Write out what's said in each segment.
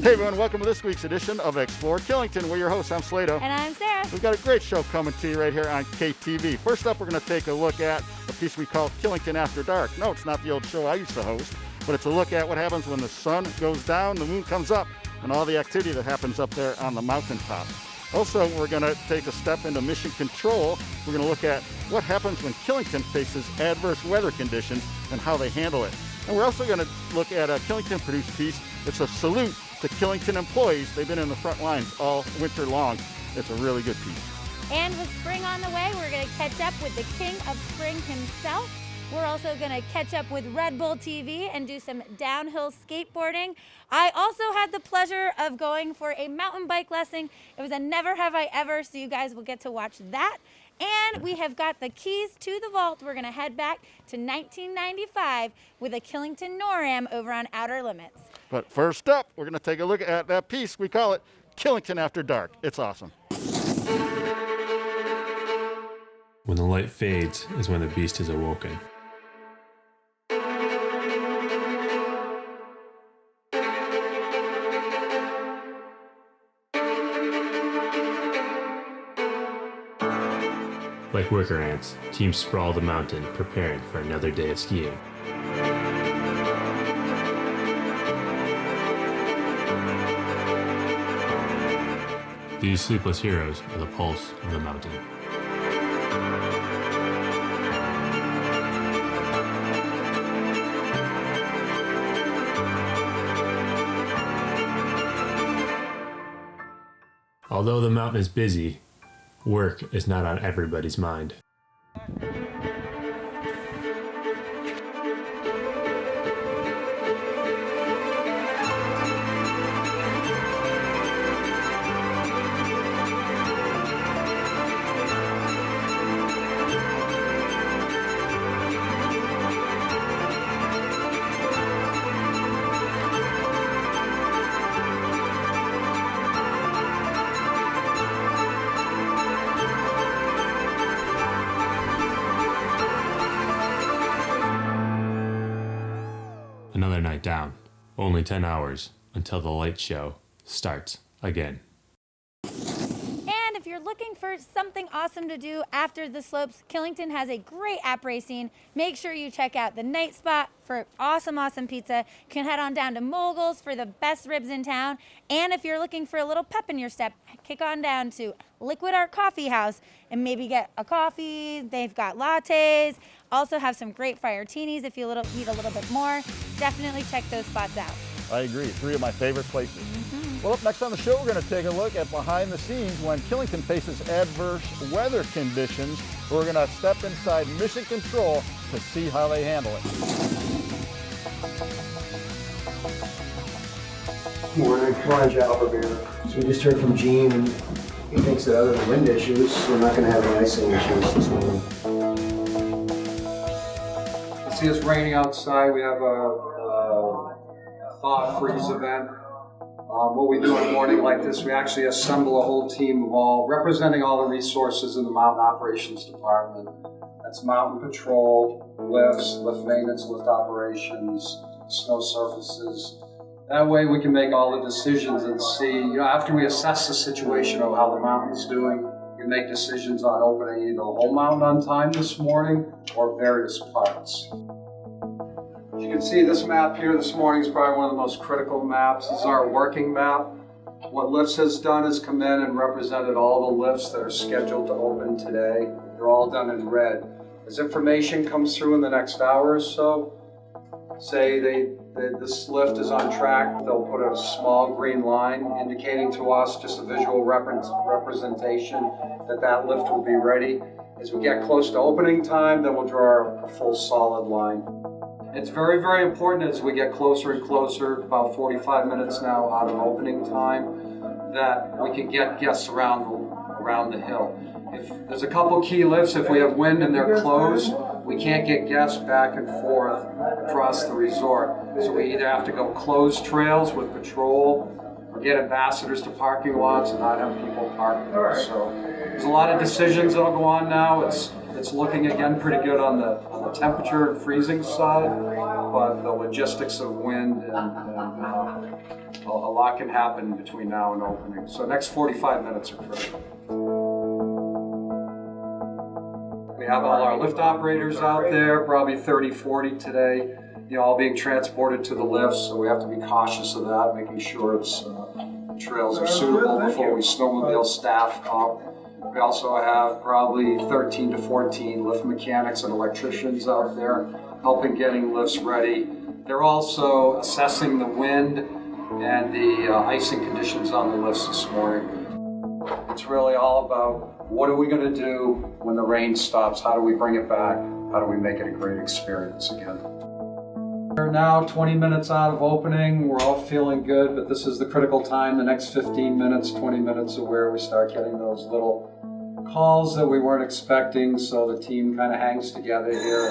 Hey everyone, welcome to this week's edition of Explore Killington. We're your hosts, I'm Slato. And I'm Sara. We've got a great show coming to you right here on KTV. First up, we're going to take a look at a piece we call Killington After Dark. No, it's not the old show I used to host, but it's a look at what happens when the sun goes down, the moon comes up, and all the activity that happens up there on the mountaintop. Also, we're going to take a step into mission control. We're going to look at what happens when Killington faces adverse weather conditions and how they handle it. And we're also going to look at a Killington-produced piece. It's a salute to Killington employees. They've been in the front lines all winter long. It's a really good piece. And with spring on the way, we're going to catch up with the king of spring himself. We're also going to catch up with Red Bull TV and do some downhill skateboarding. I also had the pleasure of going for a mountain bike lesson. It was a never have I ever, so you guys will get to watch that. And we have got the keys to the vault. We're going to head back to 1995 with a Killington Noram over on Outer Limits. But first up, we're going to take a look at that piece. We call it Killington After Dark. It's awesome. When the light fades is when the beast is awoken. Like worker ants, teams sprawl the mountain, preparing for another day of skiing. These sleepless heroes are the pulse of the mountain. Although the mountain is busy, work is not on everybody's mind. Another night down. Only 10 hours until the light show starts again. And if you're looking for something awesome to do after the slopes, Killington has a great app racing. Make sure you check out the Night Spot for awesome pizza. You can head on down to Mogul's for the best ribs in town. And if you're looking for a little pep in your step, kick on down to Liquid Art Coffee House and maybe get a coffee. They've got lattes. Also have some great fire-tinis if you need a little bit more. Definitely check those spots out. I agree. 3 of my favorite places. Well, up next on the show, we're going to take a look at behind the scenes when Killington faces adverse weather conditions. We're going to step inside mission control to see how they handle it. Morning, Ron Jalbert here. So we just heard from Gene, and he thinks that other than wind issues, we're not going to have any icing issues this morning. You see it's raining outside. We have a thaw freeze event. What we do in a morning like this, we actually assemble a whole team of all, representing all the resources in the Mountain Operations Department. That's mountain patrol, lifts, lift maintenance, lift operations, snow surfaces. That way we can make all the decisions and see, after we assess the situation of how the mountain's doing, we make decisions on opening either the whole mountain on time this morning or various parts. As you can see, this map here this morning is probably one of the most critical maps. This is our working map. What Lifts has done is come in and represented all the lifts that are scheduled to open today. They're all done in red. As information comes through in the next hour or so, say this lift is on track, they'll put a small green line indicating to us, just a visual representation, that lift will be ready. As we get close to opening time, then we'll draw a full solid line. It's very, very important as we get closer and closer, about 45 minutes now out of opening time, that we can get guests around the hill. If there's a couple key lifts, if we have wind and they're closed, we can't get guests back and forth across the resort. So we either have to go closed trails with patrol or get ambassadors to parking lots and not have people park there. So there's a lot of decisions that'll go on now. It's looking again pretty good on the temperature and freezing side, but the logistics of wind and a lot can happen between now and opening. So next 45 minutes are critical. We have all our lift operators out there, probably 30, 40 today, all being transported to the lifts, so we have to be cautious of that, making sure the trails are suitable before we snowmobile staff up. We also have probably 13 to 14 lift mechanics and electricians out there helping getting lifts ready. They're also assessing the wind and the icing conditions on the lifts this morning. It's really all about what are we going to do when the rain stops? How do we bring it back? How do we make it a great experience again? We're now 20 minutes out of opening. We're all feeling good, but this is the critical time, the next 15 minutes, 20 minutes of where we start getting those little calls that we weren't expecting, so the team kind of hangs together here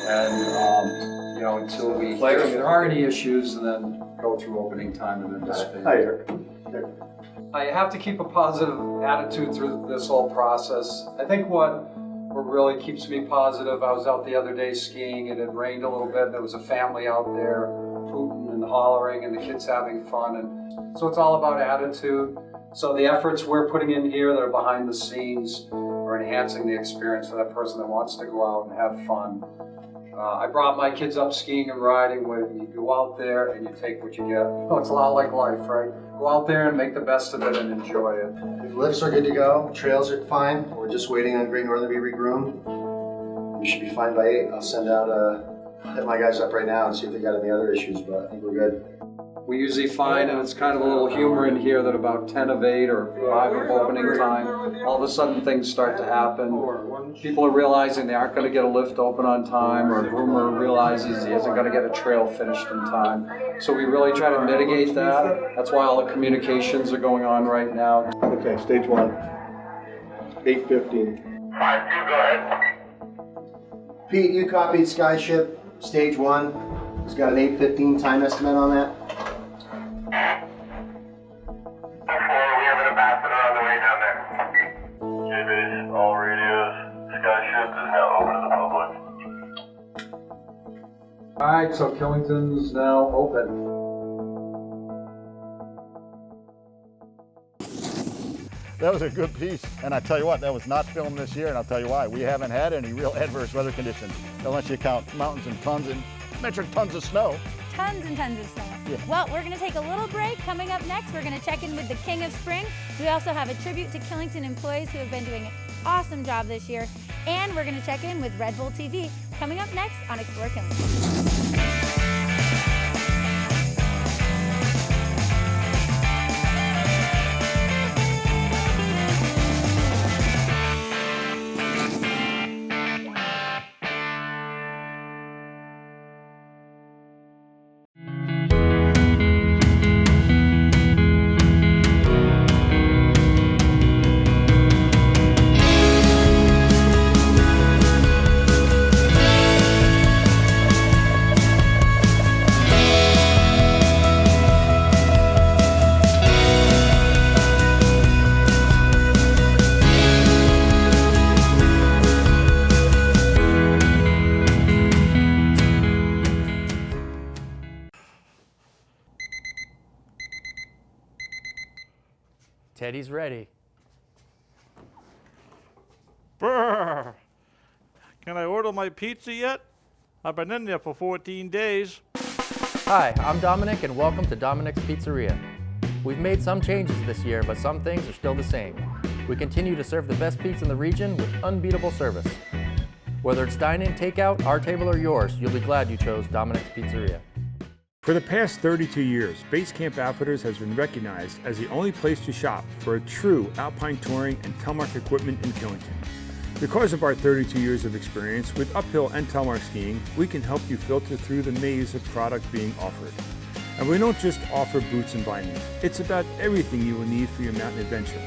and until we hear if there are any issues, and then go through opening time and then dissipate. You have to keep a positive attitude through this whole process. I think what really keeps me positive, I was out the other day skiing and it rained a little bit, and there was a family out there hooting and hollering and the kids having fun, and so it's all about attitude. So the efforts we're putting in here that are behind the scenes are enhancing the experience for that person that wants to go out and have fun. I brought my kids up skiing and riding where you go out there and you take what you get. It's a lot like life, right? Go out there and make the best of it and enjoy it. The lifts are good to go, trails are fine. We're just waiting on Great Northern to be regroomed. We should be fine by 8. I'll send out hit my guys up right now and see if they got any other issues, but I think we're good. We usually find, and it's kind of a little humor in here, that about 10 of 8 or 5 of opening time, all of a sudden things start to happen. People are realizing they aren't going to get a lift open on time, or a groomer realizes he isn't going to get a trail finished in time. So we really try to mitigate that. That's why all the communications are going on right now. Okay, stage 1, 8:15. 5-2, go ahead. Pete, you copied Skyship stage 1. He's got an 8:15 time estimate on that. We have an ambassador on the way down there. J-Base, all radios. Skyship is now open to the public. Alright, so Killington's now open. That was a good piece, and I tell you what, that was not filmed this year, and I'll tell you why. We haven't had any real adverse weather conditions, unless you count mountains and tons and metric tons of snow. Tons and tons of snow. Yeah. Well, we're going to take a little break. Coming up next, we're going to check in with the King of Spring. We also have a tribute to Killington employees who have been doing an awesome job this year. And we're going to check in with Red Bull TV. Coming up next on Explore Killington. Teddy's ready. Brr. Can I order my pizza yet? I've been in there for 14 days. Hi, I'm Dominic and welcome to Dominic's Pizzeria. We've made some changes this year, but some things are still the same. We continue to serve the best pizza in the region with unbeatable service. Whether it's dine-in, takeout, our table, or yours, you'll be glad you chose Dominic's Pizzeria. For the past 32 years, Base Camp Outfitters has been recognized as the only place to shop for a true alpine touring and telemark equipment in Killington. Because of our 32 years of experience with uphill and telemark skiing, we can help you filter through the maze of product being offered. And we don't just offer boots and binding. It's about everything you will need for your mountain adventure.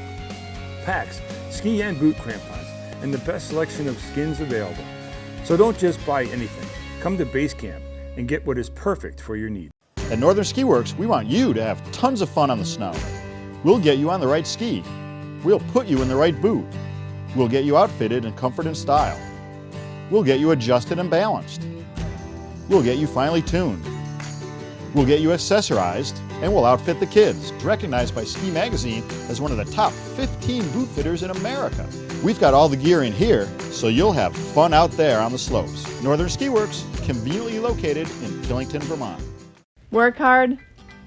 Packs, ski and boot crampons, and the best selection of skins available. So don't just buy anything. Come to Base Camp and get what is perfect for your needs. At Northern Ski Works, we want you to have tons of fun on the snow. We'll get you on the right ski. We'll put you in the right boot. We'll get you outfitted in comfort and style. We'll get you adjusted and balanced. We'll get you finely tuned. We'll get you accessorized, And we'll outfit the kids, recognized by Ski Magazine as one of the top 15 boot fitters in America. We've got all the gear in here, so you'll have fun out there on the slopes. Northern Ski Works, conveniently located in Killington, Vermont. Work hard,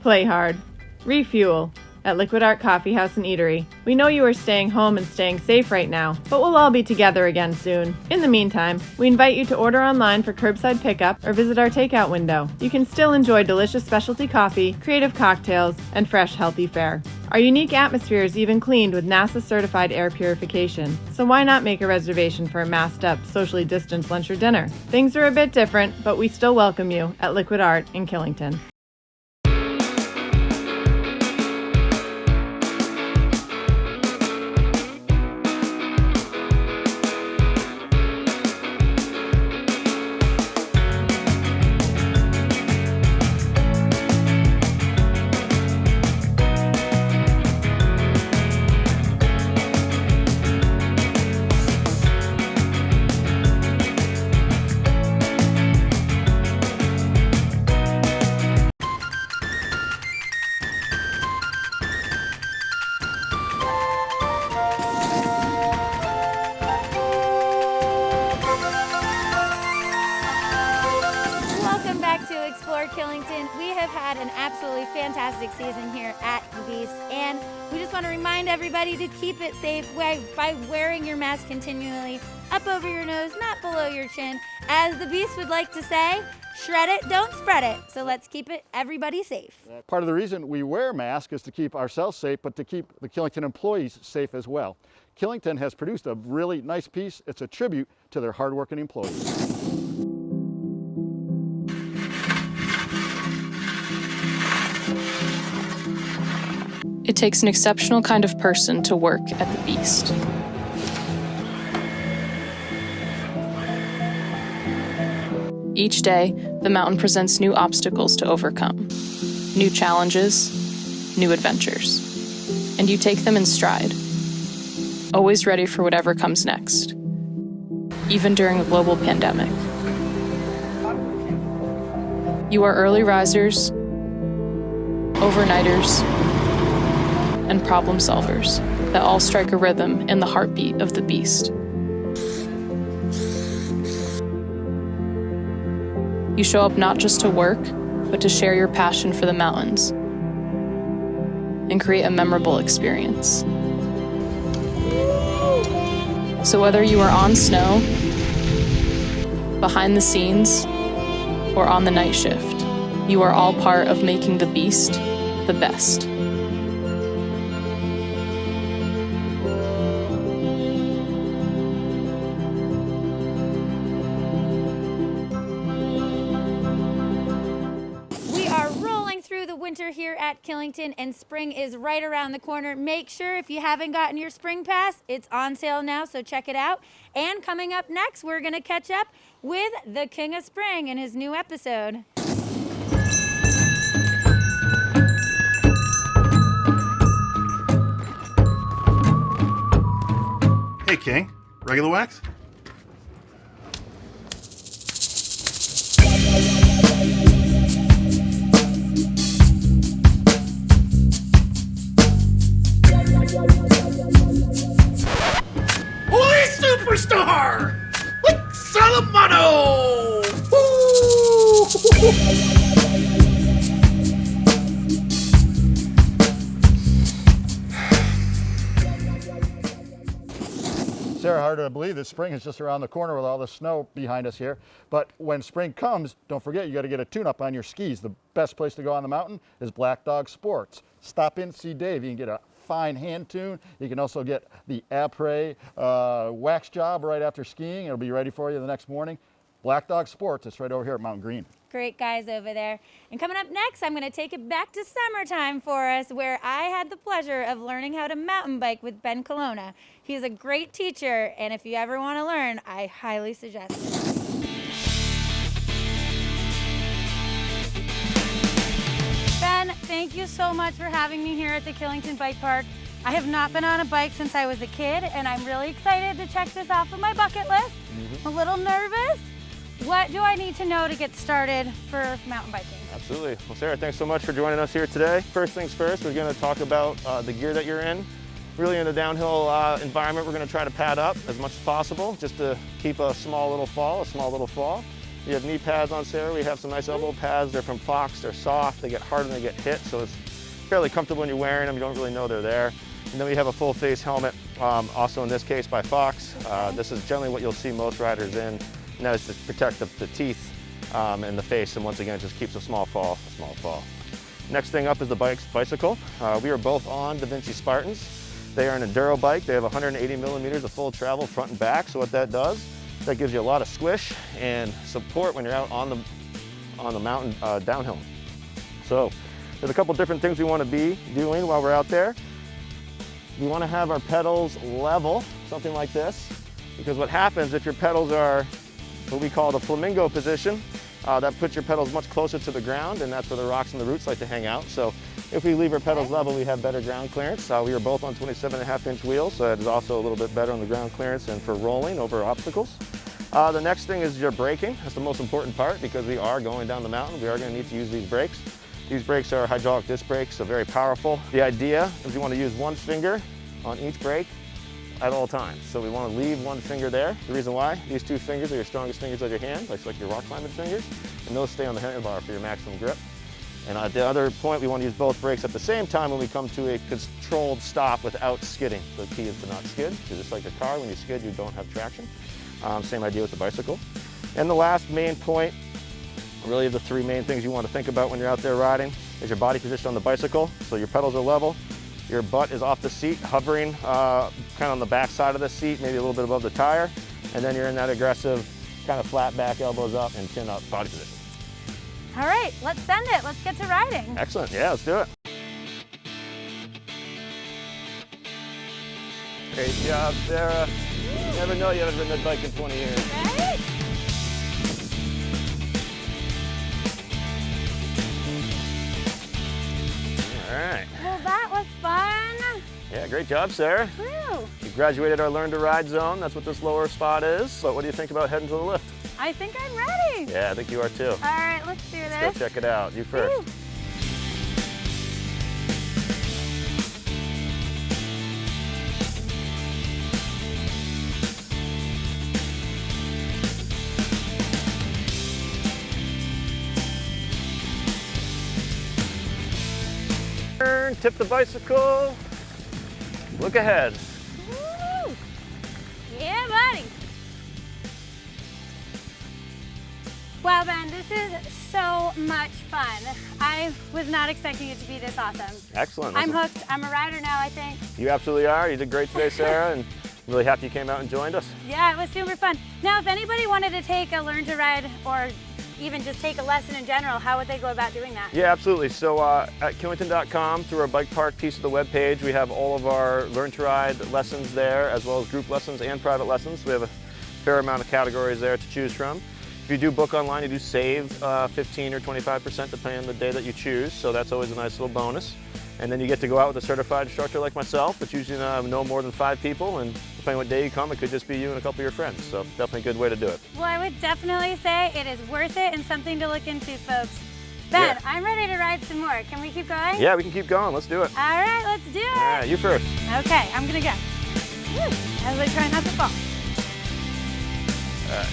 play hard, refuel at Liquid Art Coffee House and Eatery. We know you are staying home and staying safe right now, but we'll all be together again soon. In the meantime, we invite you to order online for curbside pickup or visit our takeout window. You can still enjoy delicious specialty coffee, creative cocktails, and fresh, healthy fare. Our unique atmosphere is even cleaned with NASA-certified air purification, so why not make a reservation for a masked-up, socially distanced lunch or dinner? Things are a bit different, but we still welcome you at Liquid Art in Killington. Killington. We have had an absolutely fantastic season here at the Beast, and we just want to remind everybody to keep it safe by wearing your mask continually up over your nose, not below your chin. As the Beast would like to say, shred it, don't spread it. So let's keep everybody safe. Part of the reason we wear masks is to keep ourselves safe, but to keep the Killington employees safe as well. Killington has produced a really nice piece. It's a tribute to their hardworking employees. It takes an exceptional kind of person to work at the Beast. Each day, the mountain presents new obstacles to overcome, new challenges, new adventures, and you take them in stride, always ready for whatever comes next, even during a global pandemic. You are early risers, overnighters, and problem solvers that all strike a rhythm in the heartbeat of the Beast. You show up not just to work, but to share your passion for the mountains and create a memorable experience. So whether you are on snow, behind the scenes, or on the night shift, you are all part of making the Beast the best. Winter here at Killington, and spring is right around the corner. Make sure if you haven't gotten your spring pass, it's on sale now, so check it out. And coming up next, we're going to catch up with the King of Spring in his new episode. Hey King, regular wax? Holy superstar! Like Salamano! Sara, hard to believe that spring is just around the corner with all the snow behind us here. But when spring comes, don't forget you got to get a tune-up on your skis. The best place to go on the mountain is Black Dog Sports. Stop in, see Dave. You can get a fine hand tune. You can also get the après wax job right after skiing. It'll be ready for you the next morning. Black Dog Sports, it's right over here at Mountain Green. Great guys over there. And coming up next, I'm going to take it back to summertime for us, where I had the pleasure of learning how to mountain bike with Ben Colonna. He's a great teacher, and if you ever want to learn, I highly suggest it. Ben, thank you so much for having me here at the Killington Bike Park. I have not been on a bike since I was a kid, and I'm really excited to check this off of my bucket list. I'm a little nervous, what do I need to know to get started for mountain biking? Absolutely. Well, Sarah, thanks so much for joining us here today. First things first, we're going to talk about the gear that you're in. Really in a downhill environment, we're going to try to pad up as much as possible just to keep a small little fall. You have knee pads on, Sarah. We have some nice elbow pads. They're from Fox. They're soft. They get hard when they get hit, so it's fairly comfortable when you're wearing them. You don't really know they're there. And then we have a full face helmet, also in this case by Fox. This is generally what you'll see most riders in, and that is to protect the teeth and the face, and once again, it just keeps a small fall. Next thing up is the bicycle. We are both on Da Vinci Spartans. They are an enduro bike. They have 180 millimeters of full travel front and back, so what that does, that gives you a lot of squish and support when you're out on the mountain downhill. So there's a couple different things we want to be doing while we're out there. We want to have our pedals level, something like this, because what happens if your pedals are what we call the flamingo position, that puts your pedals much closer to the ground, and that's where the rocks and the roots like to hang out. So if we leave our pedals level, we have better ground clearance. We are both on 27.5-inch wheels, so that is also a little bit better on the ground clearance and for rolling over obstacles. The next thing is your braking. That's the most important part because we are going down the mountain. We are going to need to use these brakes. These brakes are hydraulic disc brakes, so very powerful. The idea is you want to use one finger on each brake at all times. So we want to leave one finger there. The reason why, these two fingers are your strongest fingers of your hand, like your rock climbing fingers, and those stay on the handlebar for your maximum grip. And at the other point, we want to use both brakes at the same time when we come to a controlled stop without skidding. The key is to not skid, because just like a car, when you skid, you don't have traction. Same idea with the bicycle. And the last main point, really the three main things you want to think about when you're out there riding, is your body position on the bicycle. So your pedals are level, your butt is off the seat, hovering kind of on the back side of the seat, maybe a little bit above the tire, and then you're in that aggressive kind of flat back, elbows up, and chin up body position. All right, let's send it. Let's get to riding. Excellent. Yeah, let's do it. Great job, Sarah. You never know you haven't ridden that bike in 20 years. Right? All right. Well, that was fun. Yeah, great job, Sarah. Woo. You graduated our Learn to Ride zone. That's what this lower spot is. So what do you think about heading to the lift? I think I'm ready. Yeah, I think you are too. All right, let's do this. Let's go check it out. You first. Woo. Turn, tip the bicycle. Look ahead. Woo. Yeah, buddy. Wow, Ben, this is so much fun. I was not expecting it to be this awesome. Excellent. I'm hooked. I'm a rider now, I think. You absolutely are. You did great today, Sarah, and I'm really happy you came out and joined us. Yeah, it was super fun. Now, if anybody wanted to take a Learn to Ride or even just take a lesson in general, how would they go about doing that? Yeah, absolutely. So at Killington.com, through our bike park piece of the webpage, we have all of our Learn to Ride lessons there, as well as group lessons and private lessons. We have a fair amount of categories there to choose from. If you do book online, you do save 15 or 25% depending on the day that you choose, so that's always a nice little bonus. And then you get to go out with a certified instructor like myself. It's usually no more than 5 people, and depending on what day you come, it could just be you and a couple of your friends. So definitely a good way to do it. Well, I would definitely say it is worth it and something to look into, folks. Ben, Yeah. I'm ready to ride some more. Can we keep going? Yeah, we can keep going. Let's do it. All right, let's do it. All right, you first. Okay, I'm gonna go. Woo, as I try not to fall. All right.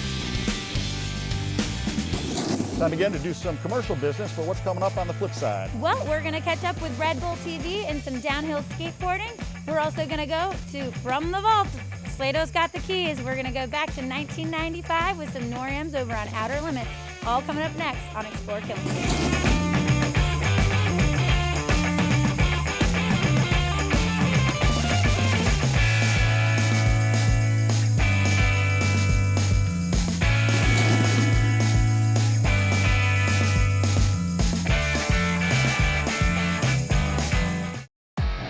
Time again to do some commercial business for what's coming up on the flip side. Well, we're gonna catch up with Red Bull TV and some downhill skateboarding. We're also gonna go to From the Vault. Slato's got the keys. We're gonna go back to 1995 with some Norams over on Outer Limits. All coming up next on Explore Killington.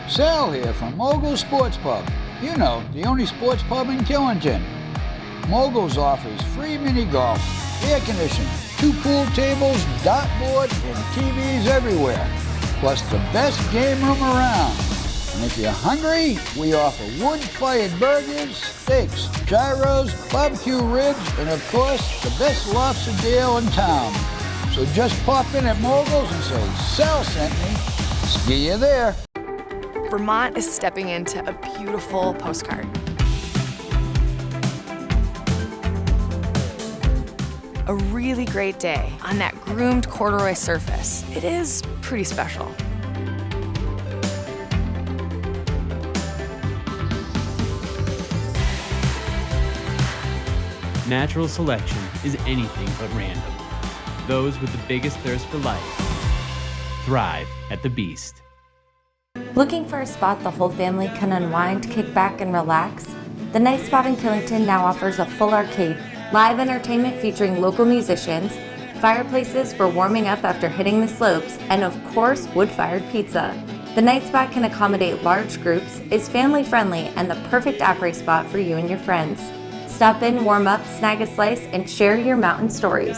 Sal here from Mogul Sports Pub. You know, the only sports pub in Killington. Mogul's offers free mini golf, air conditioning, 2 pool tables, dartboard, and TVs everywhere. Plus the best game room around. And if you're hungry, we offer wood-fired burgers, steaks, gyros, barbecue ribs, and of course, the best lobster deal in town. So just pop in at Moguls and say, Sal sent me. See you there. Vermont is stepping into a beautiful postcard. A really great day on that groomed corduroy surface. It is pretty special. Natural selection is anything but random. Those with the biggest thirst for life thrive at the Beast. Looking for a spot the whole family can unwind, kick back, and relax? The Night Spot in Killington now offers a full arcade, live entertainment featuring local musicians, fireplaces for warming up after hitting the slopes, and of course, wood-fired pizza. The Night Spot can accommodate large groups, is family-friendly, and the perfect après spot for you and your friends. Stop in, warm up, snag a slice, and share your mountain stories.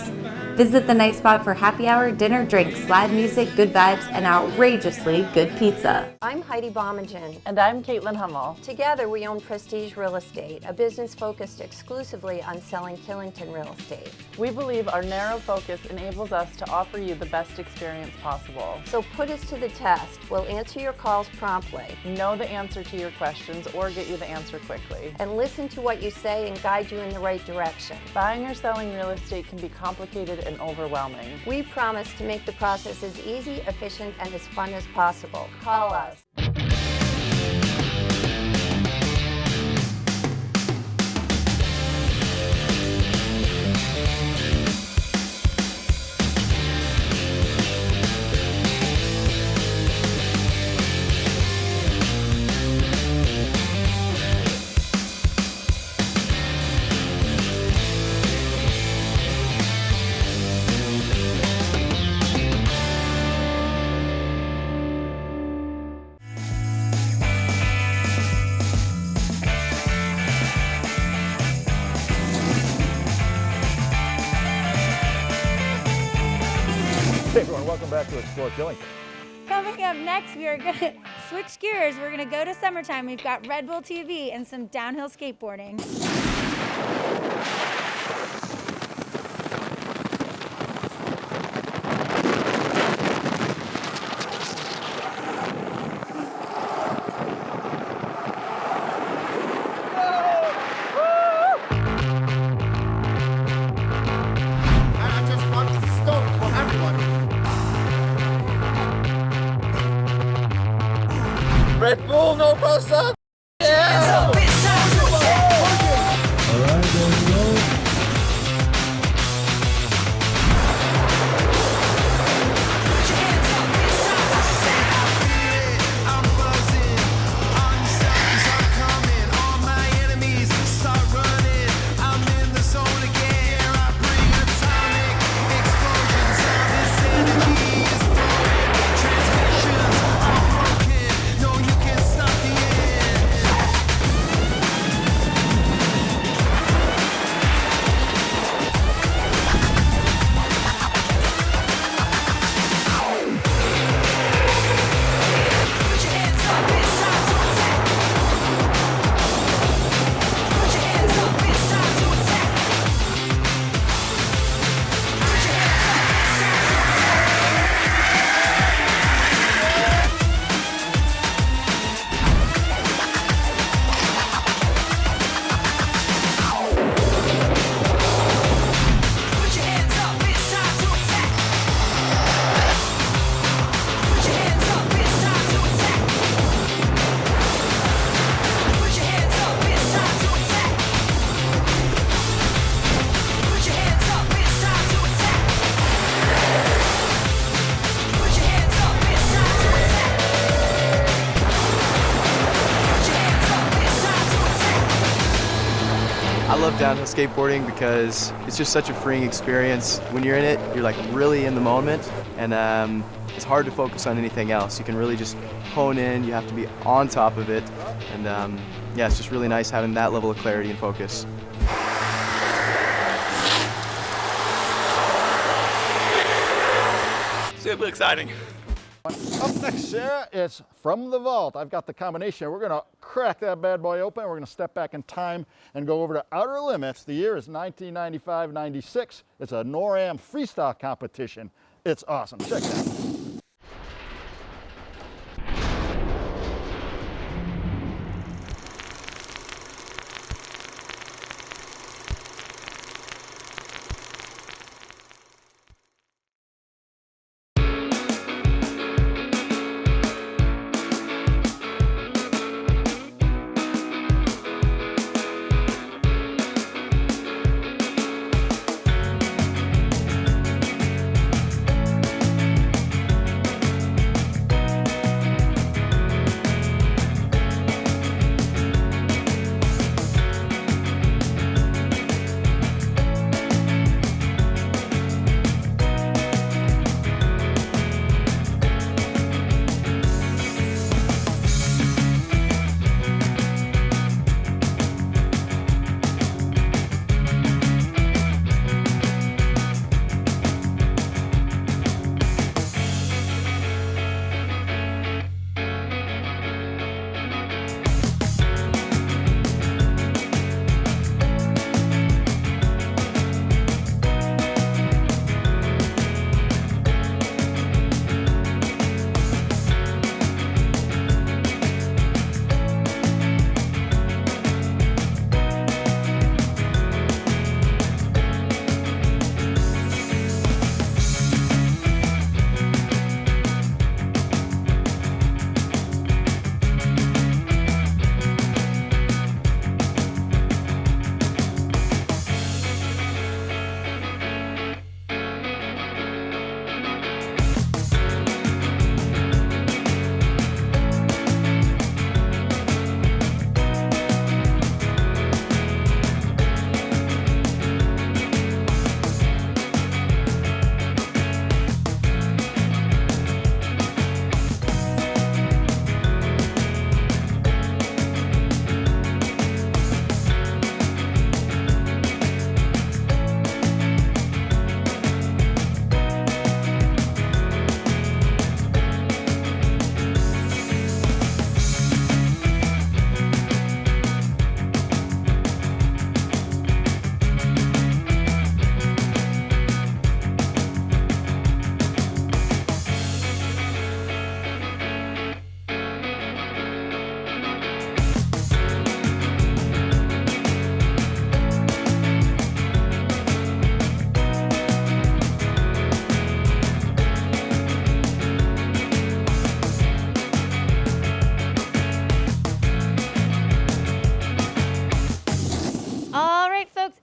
Visit the Night Spot for happy hour, dinner, drinks, live music, good vibes, and outrageously good pizza. I'm Heidi Bommingen. And I'm Caitlin Hummel. Together we own Prestige Real Estate, a business focused exclusively on selling Killington real estate. We believe our narrow focus enables us to offer you the best experience possible. So put us to the test. We'll answer your calls promptly. Know the answer to your questions or get you the answer quickly. And listen to what you say and guide you in the right direction. Buying or selling real estate can be complicated and overwhelming. We promise to make the process as easy, efficient, and as fun as possible. Call us. Hey everyone, welcome back to Explore Killington. Coming up next, we are going to switch gears. We're going to go to summertime. We've got Red Bull TV and some downhill skateboarding. Red Bull, no post up. Yeah. I love downhill skateboarding because it's just such a freeing experience. When you're in it, you're like really in the moment, and it's hard to focus on anything else. You can really just hone in, you have to be on top of it, and yeah, it's just really nice having that level of clarity and focus. Super exciting. Up next, Sarah, it's From the Vault. I've got the combination. We're going to crack that bad boy open. We're going to step back in time and go over to Outer Limits. The year is 1995-96. It's a Noram freestyle competition. It's awesome. Check it out.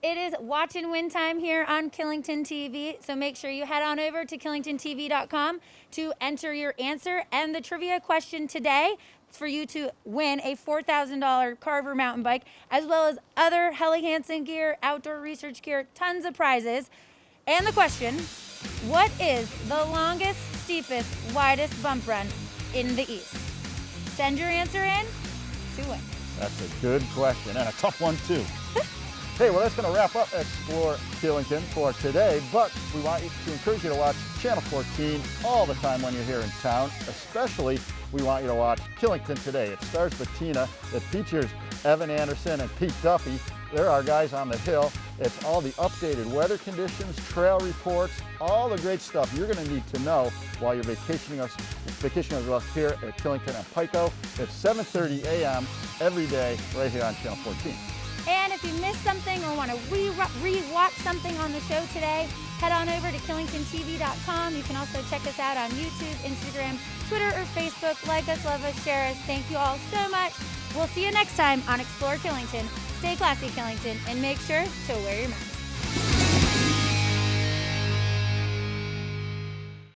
It is watch and win time here on Killington TV, so make sure you head on over to killingtontv.com to enter your answer. And the trivia question today is for you to win a $4,000 Carver mountain bike, as well as other Helly Hansen gear, outdoor research gear, tons of prizes. And the question, what is the longest, steepest, widest bump run in the East? Send your answer in to win. That's a good question, and a tough one too. Hey, well, that's going to wrap up Explore Killington for today, but we want to encourage you to watch Channel 14 all the time when you're here in town. Especially, we want you to watch Killington Today. It stars Bettina. It features Evan Anderson and Pete Duffy. They're our guys on the hill. It's all the updated weather conditions, trail reports, all the great stuff you're going to need to know while you're vacationing with us here at Killington and Pico. It's 7:30 a.m. every day right here on Channel 14. And if you missed something or want to re-watch something on the show today, head on over to killingtontv.com. You can also check us out on YouTube, Instagram, Twitter, or Facebook. Like us, love us, share us. Thank you all so much. We'll see you next time on Explore Killington. Stay classy, Killington, and make sure to wear your mask.